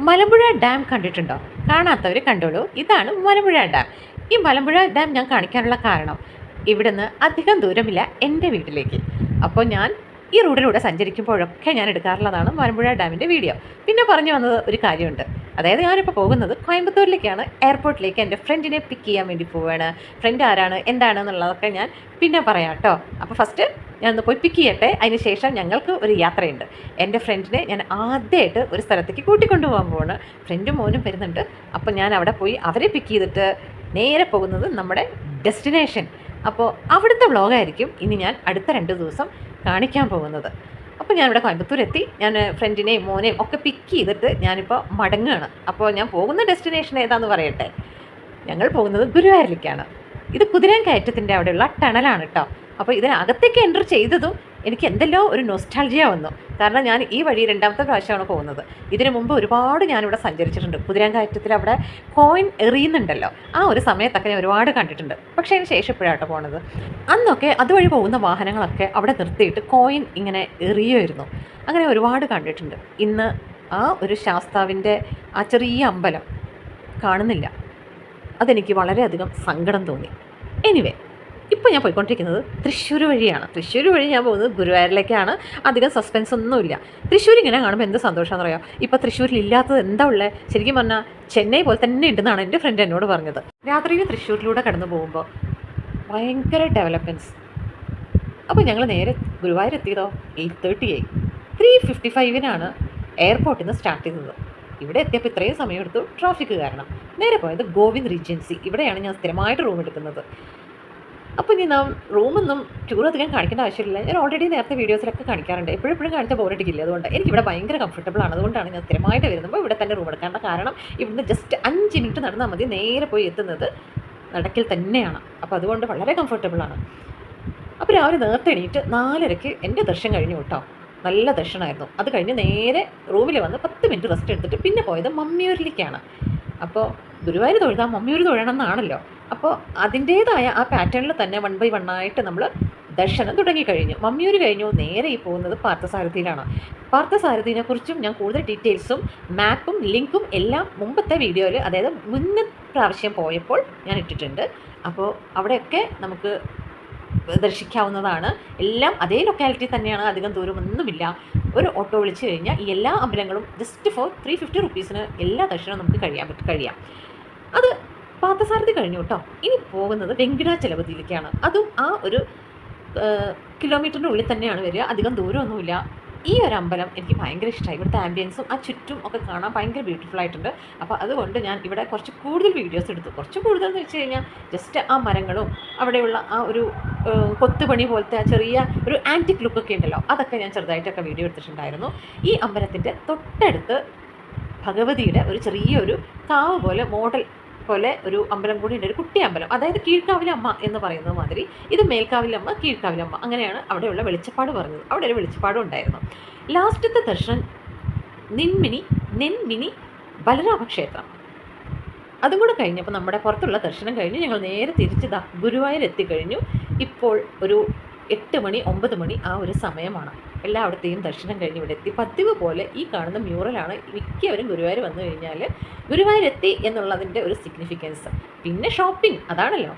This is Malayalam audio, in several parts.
മലമ്പുഴ ഡാം കണ്ടിട്ടുണ്ടോ? കാണാത്തവർ കണ്ടോളൂ. ഇതാണ് മലമ്പുഴ ഡാം. ഈ മലമ്പുഴ ഡാം ഞാൻ കാണിക്കാനുള്ള കാരണം ഇവിടുന്ന് അധികം ദൂരമില്ല എൻ്റെ വീട്ടിലേക്ക്. അപ്പോൾ ഞാൻ ഈ റൂട്ടിലൂടെ സഞ്ചരിക്കുമ്പോഴൊക്കെ ഞാൻ എടുക്കാറുള്ളതാണ് മലമ്പുഴ ഡാമിൻ്റെ വീഡിയോ. പിന്നെ പറഞ്ഞു വന്നത് ഒരു കാര്യമുണ്ട്. അതായത് ഞാനിപ്പോൾ പോകുന്നത് കോയമ്പത്തൂരിലേക്കാണ്. എയർപോർട്ടിലേക്ക് എൻ്റെ ഫ്രണ്ടിനെ പിക്ക് ചെയ്യാൻ വേണ്ടി പോവുകയാണ്. ഫ്രണ്ട് ആരാണ് എന്താണെന്നുള്ളതൊക്കെ ഞാൻ പിന്നെ പറയാം കേട്ടോ. അപ്പോൾ ഫസ്റ്റ് ഞാനൊന്ന് പോയി പിക്ക് ചെയ്യട്ടെ. അതിന് ശേഷം ഞങ്ങൾക്ക് ഒരു യാത്രയുണ്ട്. എൻ്റെ ഫ്രണ്ടിനെ ഞാൻ ആദ്യമായിട്ട് ഒരു സ്ഥലത്തേക്ക് കൂട്ടിക്കൊണ്ടു പോകാൻ പോവാണ്. ഫ്രണ്ടും മോനും വരുന്നുണ്ട്. അപ്പോൾ ഞാൻ അവിടെ പോയി അവരെ പിക്ക് ചെയ്തിട്ട് നേരെ പോകുന്നത് നമ്മുടെ ഡെസ്റ്റിനേഷൻ. അപ്പോൾ അവിടുത്തെ വ്ളോഗായിരിക്കും ഇനി ഞാൻ അടുത്ത 2 ദിവസം കാണിക്കാൻ പോകുന്നത്. അപ്പോൾ ഞാനിവിടെ കോയമ്പത്തൂരെത്തി. ഞാൻ ഫ്രണ്ടിനെയും മോനെയും ഒക്കെ പിക്ക് ചെയ്തിട്ട് ഞാനിപ്പോൾ മടങ്ങുകയാണ്. അപ്പോൾ ഞാൻ പോകുന്ന ഡെസ്റ്റിനേഷൻ ഏതാണെന്ന് പറയട്ടെ. ഞങ്ങൾ പോകുന്നത് ഗുരുവായൂരിലേക്കാണ്. ഇത് കുതിരാൻ കയറ്റത്തിൻ്റെ അവിടെയുള്ള ടണലാണ് കേട്ടോ. അപ്പോൾ ഇതിനകത്തേക്ക് എൻ്റർ ചെയ്തതും എനിക്ക് എന്തെല്ലോ ഒരു നൊസ്റ്റാൾജിയ വന്നു. കാരണം ഞാൻ ഈ വഴി 2ാമത്തെ പ്രാവശ്യമാണ് പോകുന്നത്. ഇതിനു മുമ്പ് ഒരുപാട് ഞാനിവിടെ സഞ്ചരിച്ചിട്ടുണ്ട്. കുതിരാൻ കയറ്റത്തിൽ അവിടെ കോയിൻ എറിയുന്നുണ്ടല്ലോ, ആ ഒരു സമയത്തൊക്കെ ഞാൻ ഒരുപാട് കണ്ടിട്ടുണ്ട്. പക്ഷേ അതിന് ശേഷം ഇപ്പോഴാട്ടോ പോണത്. അന്നൊക്കെ അതുവഴി പോകുന്ന വാഹനങ്ങളൊക്കെ അവിടെ നിർത്തിയിട്ട് കോയിൻ ഇങ്ങനെ എറിയുമായിരുന്നു. അങ്ങനെ ഒരുപാട് കണ്ടിട്ടുണ്ട്. ഇന്ന് ആ ഒരു ശാസ്താവിൻ്റെ ആ ചെറിയ അമ്പലം കാണുന്നില്ല. അതെനിക്ക് വളരെയധികം സങ്കടം തോന്നി. എനിവേ, ഇപ്പോൾ ഞാൻ പോയിക്കൊണ്ടിരിക്കുന്നത് തൃശ്ശൂർ വഴിയാണ്. തൃശ്ശൂർ വഴി ഞാൻ പോകുന്നത് ഗുരുവായൂരിലേക്കാണ്. അധികം സസ്പെൻസ് ഒന്നുമില്ല. തൃശ്ശൂർ ഇങ്ങനെ കാണുമ്പോൾ എന്ത് സന്തോഷമാണെന്ന് പറയാം. ഇപ്പോൾ തൃശ്ശൂരിൽ ഇല്ലാത്തത് എന്താ ഉള്ളത്? ശരിക്കും പറഞ്ഞാൽ ചെന്നൈ പോലെ തന്നെ ഉണ്ടെന്നാണ് എൻ്റെ ഫ്രണ്ട് എന്നോട് പറഞ്ഞത്. രാത്രിയിൽ തൃശ്ശൂരിലൂടെ കടന്നു പോകുമ്പോൾ ഭയങ്കര ഡെവലപ്മെൻറ്റ്സ്. അപ്പോൾ ഞങ്ങൾ നേരെ ഗുരുവായൂർ എത്തിയതോ 8:30 ആയി. 3:55 എയർപോർട്ടിൽ നിന്ന് സ്റ്റാർട്ട് ചെയ്തത്. ഇവിടെ എത്തിയപ്പോൾ ഇത്രയും സമയമെടുത്തു ട്രാഫിക് കാരണം. നേരെ പോയത് ഗോവിന്ദ് റീജൻസി. ഇവിടെയാണ് ഞാൻ സ്ഥിരമായിട്ട് റൂം എടുക്കുന്നത്. അപ്പോൾ ഇനി നാം റൂമൊന്നും ടൂർ അധികം കാണിക്കേണ്ട ആവശ്യമില്ല. ഞാൻ ഓൾറെഡി നേരത്തെ വീഡിയോസിലൊക്കെ കാണിക്കാറുണ്ട്. എപ്പോഴും കാണിച്ച ബോറടിക്കില്ല. അതുകൊണ്ട് എനിക്കിവിടെ ഭയങ്കര കംഫർട്ടബിൾ ആണ്. അതുകൊണ്ടാണ് ഞാൻ സ്ഥിരമായിട്ട് വരുമ്പോൾ ഇവിടെ തന്നെ റൂം എടുക്കേണ്ട. കാരണം ഇവിടുന്ന് ജസ്റ്റ് 5 മിനിറ്റ് നടന്നാൽ മതി. നേരെ പോയി എത്തുന്നത് നടക്കിൽ തന്നെയാണ്. അപ്പോൾ അതുകൊണ്ട് വളരെ കംഫർട്ടബിളാണ്. അപ്പോൾ രാവിലെ നേരത്തെ എണീറ്റ് 4:30 എൻ്റെ ദർശനം കഴിഞ്ഞു കേട്ടോ. നല്ല ദർശനമായിരുന്നു. അത് കഴിഞ്ഞ് നേരെ റൂമിൽ വന്ന് 10 മിനിറ്റ് റെസ്റ്റ് എടുത്തിട്ട് പിന്നെ പോയത് മമ്മിയൂരിലേക്കാണ്. അപ്പോൾ ഗുരുവായൂർ തൊഴുതാൽ മമ്മിയൂർ തൊഴണം എന്നാണല്ലോ. അപ്പോൾ അതിൻ്റേതായ ആ പാറ്റേണിൽ തന്നെ 1 by 1 ആയിട്ട് നമ്മൾ ദർശനം തുടങ്ങിക്കഴിഞ്ഞു. മമ്മിയൂർ കഴിഞ്ഞു. നേരെ ഈ പോകുന്നത് പാർത്ഥസാരഥിയിലാണ്. പാർത്ഥസാരഥിനെക്കുറിച്ചും ഞാൻ കൂടുതൽ ഡീറ്റെയിൽസും മാപ്പും ലിങ്കും എല്ലാം മുമ്പത്തെ വീഡിയോയിൽ, അതായത് മുന്നേ പ്രാവശ്യം പോയപ്പോൾ ഞാൻ ഇട്ടിട്ടുണ്ട്. അപ്പോൾ അവിടെയൊക്കെ നമുക്ക് ദർശിക്കാവുന്നതാണ്. എല്ലാം അതേ ലൊക്കാലിറ്റി തന്നെയാണ്. അധികം ദൂരമൊന്നുമില്ല. ഒരു ഓട്ടോ വിളിച്ച് കഴിഞ്ഞാൽ ഈ എല്ലാ അമ്പലങ്ങളും ജസ്റ്റ് ഫോർ 350 റുപ്പീസിന് എല്ലാ ദർശനവും നമുക്ക് കഴിയാം. അത് പാർത്ഥസാരഥി കഴിഞ്ഞു കേട്ടോ. ഇനി പോകുന്നത് വെങ്കിടാചലപതിയിലേക്കാണ്. അതും ആ ഒരു കിലോമീറ്ററിൻ്റെ ഉള്ളിൽ തന്നെയാണ് വരിക. അധികം ദൂരമൊന്നുമില്ല. ഈ ഒരു അമ്പലം എനിക്ക് ഭയങ്കര ഇഷ്ടമായി. ഇവിടുത്തെ ആംബിയൻസും ആ ചുറ്റും ഒക്കെ കാണാൻ ഭയങ്കര ബ്യൂട്ടിഫുൾ ആയിട്ടുണ്ട്. അപ്പോൾ അതുകൊണ്ട് ഞാൻ ഇവിടെ കുറച്ച് കൂടുതൽ വീഡിയോസ് എടുത്തു. കുറച്ച് കൂടുതൽ എന്ന് വെച്ച് കഴിഞ്ഞാൽ ജസ്റ്റ് ആ മരങ്ങളും അവിടെയുള്ള ആ ഒരു കൊത്തുപണി പോലത്തെ ആ ചെറിയ ഒരു ആൻറ്റിക് ലുക്കൊക്കെ ഉണ്ടല്ലോ, അതൊക്കെ ഞാൻ ചെറുതായിട്ടൊക്കെ വീഡിയോ എടുത്തിട്ടുണ്ടായിരുന്നു. ഈ അമ്പലത്തിൻ്റെ തൊട്ടടുത്ത് ഭഗവതിയുടെ ഒരു ചെറിയൊരു കാവ് പോലെ മോഡൽ പോലെ ഒരു അമ്പലം കൂടി ഉണ്ട്. ഒരു കുട്ടി അമ്പലം, അതായത് കീഴ്ക്കാവിലമ്മ എന്ന് പറയുന്നത് മാതിരി. ഇത് മേൽക്കാവിലമ്മ, കീഴ്ക്കാവിലമ്മ, അങ്ങനെയാണ് അവിടെയുള്ള വെളിച്ചപ്പാട് പറഞ്ഞത്. അവിടെ ഒരു വെളിച്ചപ്പാടും ഉണ്ടായിരുന്നു. ലാസ്റ്റത്തെ ദർശനം നെന്മിനി ബലരാമക്ഷേത്രം. അതും കൂടെ കഴിഞ്ഞപ്പോൾ നമ്മുടെ പുറത്തുള്ള ദർശനം കഴിഞ്ഞ് ഞങ്ങൾ നേരെ തിരിച്ച് ഗുരുവായൂർ എത്തിക്കഴിഞ്ഞു. ഇപ്പോൾ ഒരു 8 മണി 9 മണി ആ ഒരു സമയമാണ്. എല്ലായിടത്തെയും ദർശനം കഴിഞ്ഞ് ഇവിടെ എത്തി. പതിവ് പോലെ ഈ കാണുന്ന മ്യൂറലാണ് മിക്കവരും ഗുരുവായൂർ വന്നു കഴിഞ്ഞാൽ ഗുരുവായൂർ എത്തി എന്നുള്ളതിൻ്റെ ഒരു സിഗ്നിഫിക്കൻസ്. പിന്നെ ഷോപ്പിംഗ്, അതാണല്ലോ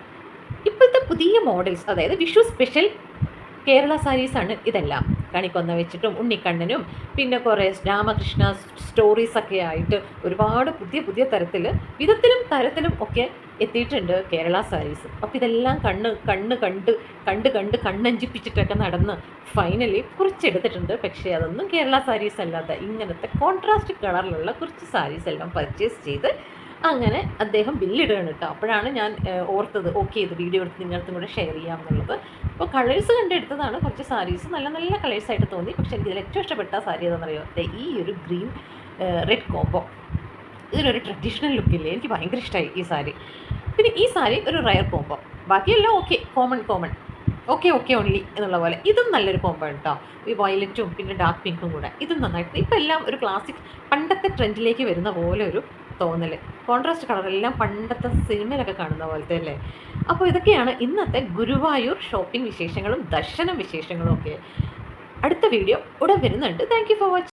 ഇപ്പോഴത്തെ പുതിയ മോഡൽസ്. അതായത് വിഷു സ്പെഷ്യൽ കേരള സാരീസാണ് ഇതെല്ലാം. കണിക്കൊന്ന വെച്ചിട്ടും ഉണ്ണിക്കണ്ണനും പിന്നെ കുറേ രാമകൃഷ്ണ സ്റ്റോറീസൊക്കെ ആയിട്ട് ഒരുപാട് പുതിയ വിധത്തിലും തരത്തിലും ഒക്കെ എത്തിയിട്ടുണ്ട് കേരള സാരീസ്. അപ്പോൾ ഇതെല്ലാം കണ്ട് കണ്ണഞ്ചിപ്പിച്ചിട്ടൊക്കെ നടന്ന് ഫൈനലി കുറച്ചെടുത്തിട്ടുണ്ട്. പക്ഷേ അതൊന്നും കേരള സാരീസ് അല്ലാത്ത ഇങ്ങനത്തെ കോൺട്രാസ്റ്റ് കളറിലുള്ള കുറച്ച് സാരീസ് എല്ലാം പർച്ചേസ് ചെയ്ത് അങ്ങനെ അദ്ദേഹം ബില്ലിടുകയാണ് കേട്ടോ. അപ്പോഴാണ് ഞാൻ ഓർത്തത്, ഓക്കെ ഇത് വീഡിയോ എടുത്ത് നിങ്ങൾക്കും കൂടെ ഷെയർ ചെയ്യാം എന്നുള്ളത്. അപ്പോൾ കളേഴ്സ് കണ്ടെടുത്തതാണ്. കുറച്ച് സാരീസ് നല്ല കളേഴ്സായിട്ട് തോന്നി. പക്ഷേ എനിക്കിതിൽ ഏറ്റവും ഇഷ്ടപ്പെട്ട സാരി ഏതാണെന്നറിയോ? ഈ ഒരു ഗ്രീൻ റെഡ് കോംബോ. ഇതിനൊരു ട്രഡീഷണൽ ലുക്കില്ലേ, എനിക്ക് ഭയങ്കര ഇഷ്ടമായി ഈ സാരി. പിന്നെ ഈ സാരി ഒരു റയർ കോംബോ. ബാക്കിയെല്ലാം ഓക്കെ, കോമൺ ഓക്കെ ഓൺലി എന്നുള്ള പോലെ. ഇതും നല്ലൊരു കോംബോ കേട്ടോ. ഈ വയലറ്റും പിന്നെ ഡാർക്ക് പിങ്കും കൂടെ. ഇതും നന്നായിട്ട്. ഇപ്പം എല്ലാം ഒരു ക്ലാസിക് പണ്ടത്തെ ട്രെൻഡിലേക്ക് വരുന്ന പോലെ ഒരു തോന്നൽ. കോൺട്രാസ്റ്റ് കളറെല്ലാം പണ്ടത്തെ സിനിമയിലൊക്കെ കാണുന്ന പോലത്തെ അല്ലേ. അപ്പോൾ ഇതൊക്കെയാണ് ഇന്നത്തെ ഗുരുവായൂർ ഷോപ്പിംഗ് വിശേഷങ്ങളും ദർശനം വിശേഷങ്ങളും ഒക്കെ. അടുത്ത വീഡിയോ ഉടൻ വരുന്നുണ്ട്. Thank you for watching.